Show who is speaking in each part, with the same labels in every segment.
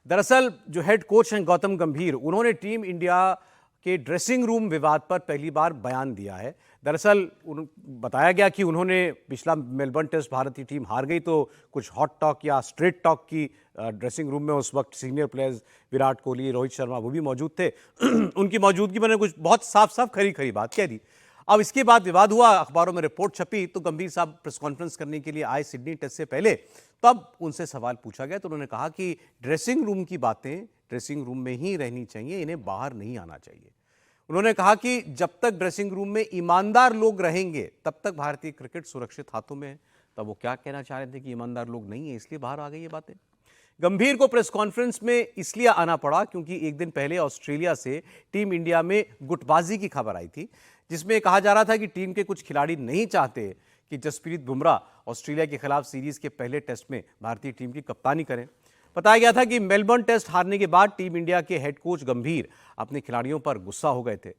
Speaker 1: दरअसल जो head coach हैं गौतम गंभीर, उन्होंने टीम इंडिया के ड्रेसिंग रूम विवाद पर पहली बार बयान दिया है। दरअसल बताया गया कि उन्होंने पिछला मेलबर्न टेस्ट भारतीय टीम हार गई तो कुछ हॉट टॉक या स्ट्रेट टॉक की ड्रेसिंग रूम में उस वक्त सीनियर प्लेयर्स विराट कोहली, रोहित शर्मा वो भी मौजूद थे। उनकी मौजूदगी मैंने कुछ बहुत साफ साफ खरी खरी बात कह दी। अब इसके बाद विवाद हुआ, अखबारों में रिपोर्ट छपी, तो गंभीर साहब प्रेस कॉन्फ्रेंस करने के लिए आए सिडनी टेस्ट से पहले। तब उनसे सवाल पूछा गया तो उन्होंने कहा कि ड्रेसिंग रूम की बातें ड्रेसिंग रूम में ही रहनी चाहिए, इन्हें बाहर नहीं आना चाहिए। उन्होंने कहा कि जब तक ड्रेसिंग रूम में ईमानदार लोग रहेंगे तब तक भारतीय क्रिकेट सुरक्षित हाथों में है। तब वो क्या कहना चाह रहे थे कि ईमानदार लोग नहीं है इसलिए बाहर आ गई ये बातें। गंभीर को प्रेस कॉन्फ्रेंस में इसलिए आना पड़ा क्योंकि एक दिन पहले ऑस्ट्रेलिया से टीम इंडिया में गुटबाजी की खबर आई थी, जिसमें कहा जा रहा था कि टीम के कुछ खिलाड़ी नहीं चाहते कि जसप्रीत बुमराह ऑस्ट्रेलिया के खिलाफ सीरीज के पहले टेस्ट में भारतीय टीम की कप्तानी करें। बताया गया था कि मेलबर्न टेस्ट हारने के बाद टीम इंडिया के हेड कोच गंभीर अपने खिलाड़ियों पर गुस्सा हो गए थे।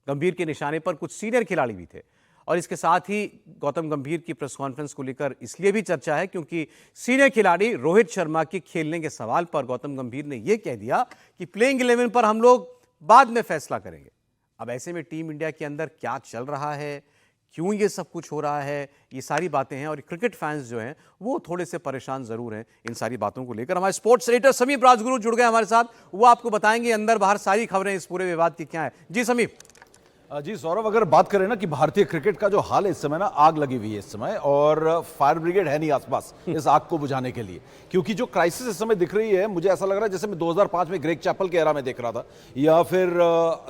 Speaker 1: गंभीर के निशाने पर कुछ सीनियर खिलाड़ी भी थे। और इसके साथ ही गौतम गंभीर की प्रेस कॉन्फ्रेंस को लेकर इसलिए भी चर्चा है क्योंकि सीनियर खिलाड़ी रोहित शर्मा के खेलने के सवाल पर गौतम गंभीर ने यह कह दिया कि प्लेइंग 11 पर हम लोग बाद में फैसला करेंगे। अब ऐसे में टीम इंडिया के अंदर क्या चल रहा है, क्यों ये सब कुछ हो रहा है, ये सारी बातें हैं। और क्रिकेट फैंस जो हैं वो थोड़े से परेशान जरूर हैं इन सारी बातों को लेकर। हमारे स्पोर्ट्स एडिटर समीप राजगुरु जुड़ गए हमारे साथ, वो आपको बताएंगे अंदर बाहर सारी खबरें इस पूरे विवाद की क्या है। जी समीप।
Speaker 2: जी सौरभ, अगर बात करें ना कि भारतीय क्रिकेट का जो हाल है इस समय ना, आग लगी हुई है इस समय, और फायर ब्रिगेड है नहीं आसपास इस आग को बुझाने के लिए, क्योंकि जो क्राइसिस इस समय दिख रही है, मुझे ऐसा लग रहा है जैसे मैं 2005 में ग्रेग चैपल के एरा में देख रहा था, या फिर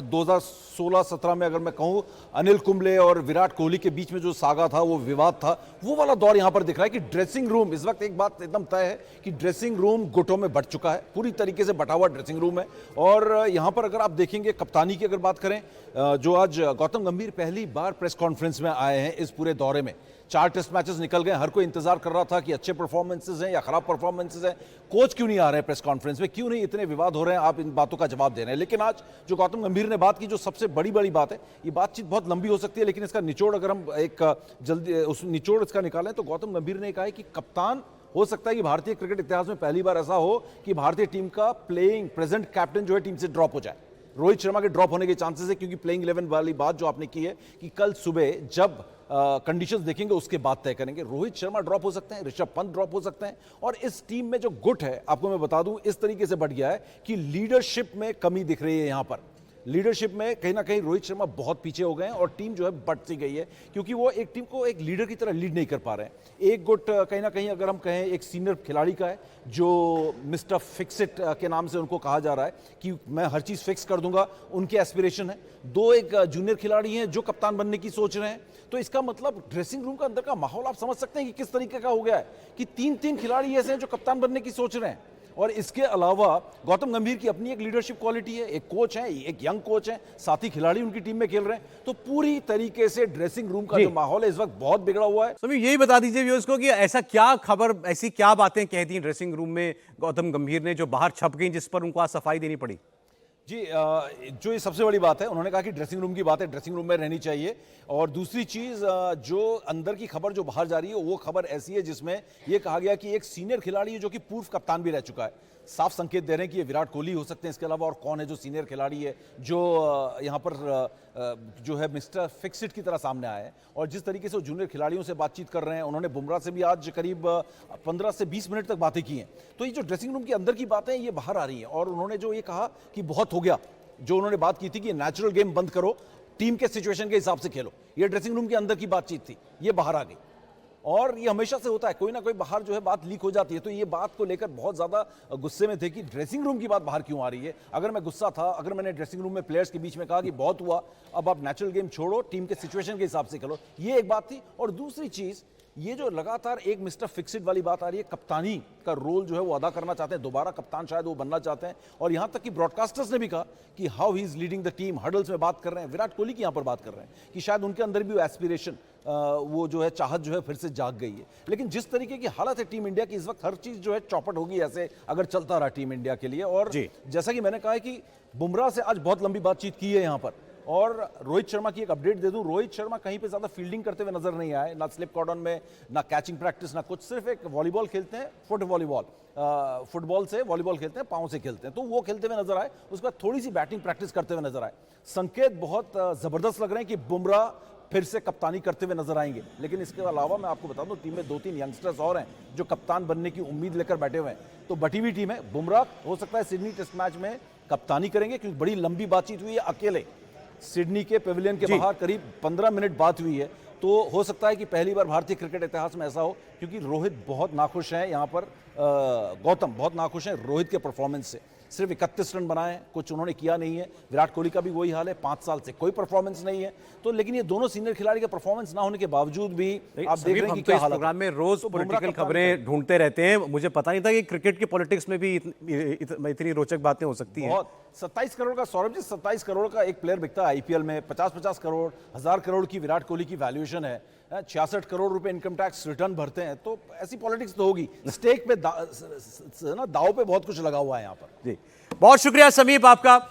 Speaker 2: 2016-17 में अगर मैं कहूं अनिल कुंबले और विराट कोहली के बीच में जो सागा था, वो विवाद था, वो वाला दौर यहां पर दिख रहा है कि ड्रेसिंग रूम इस वक्त एक बात एकदम तय है कि ड्रेसिंग रूम गुटों में बट चुका है, पूरी तरीके से बटा हुआ ड्रेसिंग रूम है। और यहां पर अगर आप देखेंगे कप्तानी की अगर बात करें, जो आज गौतम गंभीर पहली बार प्रेस कॉन्फ्रेंस में आए हैं इस पूरे दौरे में, 4 टेस्ट मैचेस निकल गए, हर कोई इंतजार कर रहा था कि अच्छे परफॉर्मेंसेस हैं या खराब परफॉर्मेंसेस हैं, कोच क्यों नहीं आ रहे हैं प्रेस कॉन्फ्रेंस में, क्यों नहीं इतने विवाद हो रहे हैं, आप इन बातों का जवाब दे रहे हैं। लेकिन आज जो गौतम गंभीर ने बात की, जो सबसे बड़ी बात है, ये बातचीत बहुत लंबी हो सकती है, लेकिन इसका निचोड़ अगर हम एक जल्दी उस निचोड़ इसका निकालें तो गौतम गंभीर ने कहा है कि कप्तान हो सकता है कि भारतीय क्रिकेट इतिहास में पहली बार ऐसा हो कि भारतीय टीम का प्लेइंग प्रेजेंट कैप्टन जो है टीम से ड्रॉप हो जाए। रोहित शर्मा के ड्रॉप होने के चांसेस है, क्योंकि प्लेइंग 11 वाली बात जो आपने की है कि कल सुबह जब कंडीशंस देखेंगे उसके बाद तय करेंगे। रोहित शर्मा ड्रॉप हो सकते हैं, ऋषभ पंत ड्रॉप हो सकते हैं, और इस टीम में जो गुट है, आपको मैं बता दूं, इस तरीके से बढ़ गया है कि लीडरशिप में कमी दिख रही है। यहां पर लीडरशिप में कहीं ना कहीं रोहित शर्मा बहुत पीछे हो गए हैं और टीम जो है बढ़ती गई है, क्योंकि वो एक टीम को एक लीडर की तरह लीड नहीं कर पा रहे हैं। एक गुट कहीं ना कहीं अगर हम कहें एक सीनियर खिलाड़ी का है, जो मिस्टर फिक्स इट के नाम से उनको कहा जा रहा है कि मैं हर चीज फिक्स कर दूंगा, उनके एस्पिरेशन है। दो एक जूनियर खिलाड़ी हैं जो कप्तान बनने की सोच रहे हैं। तो इसका मतलब ड्रेसिंग रूम का अंदर का माहौल आप समझ सकते हैं कि किस तरीके का हो गया है कि 3 खिलाड़ी ऐसे हैं जो कप्तान बनने की सोच रहे हैं। और इसके अलावा गौतम गंभीर की अपनी एक लीडरशिप क्वालिटी है, एक कोच है, एक यंग कोच है, साथ ही खिलाड़ी उनकी टीम में खेल रहे हैं। तो पूरी तरीके से ड्रेसिंग रूम का जो माहौल है इस वक्त बहुत बिगड़ा हुआ है।
Speaker 1: सभी यही बता दीजिए व्यूअर्स को कि ऐसा क्या खबर, ऐसी क्या बातें कह दी ड्रेसिंग रूम में गौतम गंभीर ने जो बाहर छप गई, जिस पर उनको आज सफाई देनी पड़ी।
Speaker 2: जी, जो ये सबसे बड़ी बात है, उन्होंने कहा कि ड्रेसिंग रूम की बात है, ड्रेसिंग रूम में रहनी चाहिए। और दूसरी चीज, जो अंदर की खबर जो बाहर जा रही है वो खबर ऐसी है जिसमें ये कहा गया कि एक सीनियर खिलाड़ी है जो कि पूर्व कप्तान भी रह चुका है, साफ संकेत दे रहे हैं कि ये विराट कोहली हो सकते हैं। इसके अलावा और कौन है जो सीनियर खिलाड़ी है जो यहाँ पर जो है मिस्टर फिक्सिट की तरह सामने आया है। और जिस तरीके से वो जूनियर खिलाड़ियों से बातचीत कर रहे हैं, उन्होंने बुमराह से भी आज करीब 15 से 20 मिनट तक बातें की हैं। तो ये जो ड्रेसिंग रूम के अंदर की बातें हैं ये बाहर आ रही हैं। और उन्होंने जो ये कहा कि बहुत हो गया, जो उन्होंने बात की थी कि नेचुरल गेम बंद करो, टीम के सिचुएशन के हिसाब से खेलो, ये ड्रेसिंग रूम के अंदर की बातचीत थी, ये बाहर आ गई। और ये हमेशा से होता है, कोई ना कोई बाहर जो है बात लीक हो जाती है। तो ये बात को लेकर बहुत ज्यादा गुस्से में थे कि ड्रेसिंग रूम की बात बाहर क्यों आ रही है। अगर मैं गुस्सा था, अगर मैंने ड्रेसिंग रूम में प्लेयर्स के बीच में कहा कि बहुत हुआ, अब आप नेचुरल गेम छोड़ो, टीम के सिचुएशन के हिसाब से खेलो, ये एक बात थी। और दूसरी चीज, ये जो लगातार एक मिस्टर फिक्सिट वाली बात आ रही है, कप्तानी का रोल जो है वो अदा करना चाहते हैं, दोबारा कप्तान शायद वो बनना चाहते हैं। और यहां तक कि ब्रॉडकास्टर्स ने भी कहा कि how he is leading the team, hurdles में बात कर रहे हैं, विराट कोहली की यहां पर बात कर रहे हैं कि शायद उनके अंदर भी वो एस्पिरेशन, वो जो है चाहत जो है फिर से जाग गई है। लेकिन जिस तरीके की हालत है टीम इंडिया की इस वक्त, हर चीज जो है चौपट होगी ऐसे अगर चलता रहा टीम इंडिया के लिए। और जैसा कि मैंने कहा है कि बुमराह से आज बहुत लंबी बातचीत की है यहां पर, और रोहित शर्मा की एक अपडेट दे दूं, रोहित शर्मा कहीं पे ज्यादा फील्डिंग करते हुए नजर नहीं आए, ना स्लिप कॉर्डन में, ना कैचिंग प्रैक्टिस, ना कुछ, सिर्फ एक वॉलीबॉल खेलते हैं, फुट वॉलीबॉल, फुटबॉल से वॉलीबॉल खेलते हैं, पांव से खेलते हैं, तो वो खेलते हुए नजर आए। उसके बाद थोड़ी सी बैटिंग प्रैक्टिस करते हुए नजर आए। संकेत बहुत जबरदस्त लग रहे हैं कि बुमराह फिर से कप्तानी करते हुए नजर आएंगे। लेकिन इसके अलावा मैं आपको बता दूं, टीम में 2-3 यंगस्टर्स और हैं जो कप्तान बनने की उम्मीद लेकर बैठे हुए हैं। तो बटी हुई टीम है। बुमराह हो सकता है सिडनी टेस्ट मैच में कप्तानी करेंगे, क्योंकि बड़ी लंबी बातचीत हुई है अकेले सिडनी के पेविलियन के बाहर, करीब 15 मिनट बात हुई है। तो हो सकता है कि पहली बार भारतीय क्रिकेट इतिहास में ऐसा हो, क्योंकि रोहित बहुत नाखुश हैं यहाँ पर, गौतम बहुत नाखुश हैं रोहित के परफॉर्मेंस से। सिर्फ 31 रन बनाए, कुछ उन्होंने किया नहीं है। विराट कोहली का भी वही हाल है, 5 साल से कोई परफॉर्मेंस नहीं है। तो लेकिन ये दोनों सीनियर खिलाड़ी का परफॉर्मस ना होने के बावजूद भी आप देख रहे हैं कि
Speaker 1: हम तो
Speaker 2: क्या
Speaker 1: इस
Speaker 2: हालत है।
Speaker 1: प्रोग्राम में रोज
Speaker 2: तो बुमराह
Speaker 1: पॉलिटिकल
Speaker 2: कप्तान
Speaker 1: खबरें ढूंढते रहते हैं। मुझे पता नहीं था कि क्रिकेट की पॉलिटिक्स में भी इतनी रोचक बातें हो सकती हैं।
Speaker 2: बहुत 27 करोड़ का, सौरभ जी 27 करोड़ का एक प्लेयर बिकता है आईपीएल में। 50-50 करोड़, 1000 करोड़ की विराट कोहली की वैल्यूएशन है। 66 करोड़ रुपए इनकम टैक्स रिटर्न भरते हैं। तो ऐसी पॉलिटिक्स तो होगी। स्टेक पे दाव पे बहुत कुछ लगा हुआ है यहाँ पर।
Speaker 1: जी, बहुत शुक्रिया समीप आपका।